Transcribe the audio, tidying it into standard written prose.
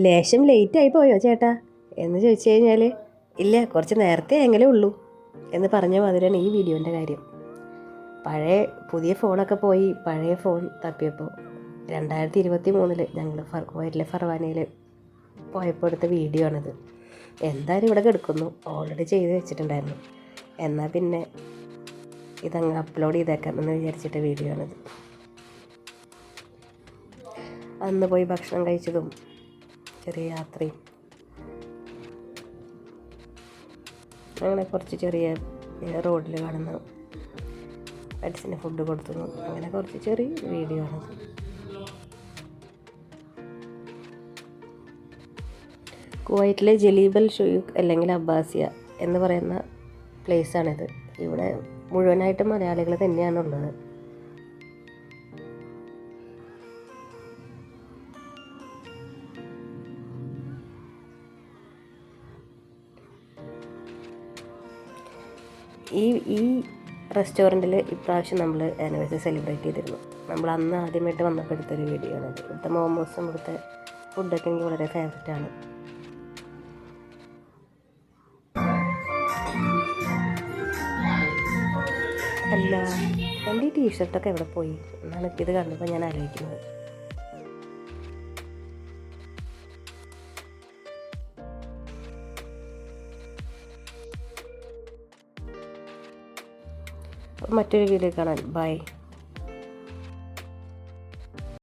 ലേശം ലേറ്റായി പോയോ ചേട്ടാ എന്ന് ചോദിച്ചു കഴിഞ്ഞാൽ ഇല്ല, കുറച്ച് നേരത്തെ എങ്ങനെ ഉള്ളൂ എന്ന് പറഞ്ഞ മാതിരിയാണ് ഈ വീഡിയോൻ്റെ കാര്യം. പുതിയ ഫോണൊക്കെ പോയി പഴയ ഫോൺ തപ്പിയപ്പോൾ 2023 ഞങ്ങൾ കുവൈറ്റിലെ ഫർവാനയിൽ പോയപ്പോൾ എടുത്ത വീഡിയോ ആണിത്. എന്തായാലും ഇവിടെ കിടക്കുന്നു, ഓൾറെഡി ചെയ്ത് വെച്ചിട്ടുണ്ടായിരുന്നു. എന്നാൽ പിന്നെ ഇതങ്ങ് അപ്ലോഡ് ചെയ്തേക്കാം എന്ന് വിചാരിച്ചിട്ട് വീഡിയോ ആണിത്. അന്ന് പോയി ഭക്ഷണം കഴിച്ചതും ചെറിയ യാത്രയും അങ്ങനെ കുറച്ച് ചെറിയ റോഡിൽ കാണുന്ന പെറ്റ്സിന് ഫുഡ് കൊടുത്തു, അങ്ങനെ കുറച്ച് ചെറിയ വീഡിയോ ആണത്. കുവൈറ്റിലെ ജലീബൽ ഷുയൂഖ് അല്ലെങ്കിൽ അബ്ബാസിയ എന്ന് പറയുന്ന പ്ലേസാണിത്. ഇവിടെ മുഴുവനായിട്ടും മലയാളികൾ തന്നെയാണുള്ളത്. ഈ റെസ്റ്റോറൻറ്റിൽ ഇപ്രാവശ്യം നമ്മൾ ആനിവേഴ്സറി സെലിബ്രേറ്റ് ചെയ്തിരുന്നു. നമ്മൾ അന്ന് ആദ്യമായിട്ട് വന്നപ്പോൾ എടുത്തൊരു വീഡിയോ ആണത്. ഇവിടുത്തെ മോമോസും ഇവിടുത്തെ ഫുഡൊക്കെ എനിക്ക് വളരെ ഫേവററ്റാണ്. അല്ല, എൻ്റെ ഈ ടീഷർട്ടൊക്കെ എവിടെ പോയി എന്നാണ് ഇത് കണ്ടപ്പോൾ ഞാൻ ആലോചിക്കുന്നത്. മറ്റൊരു വീഡിയോ കാണാൻ ബൈ.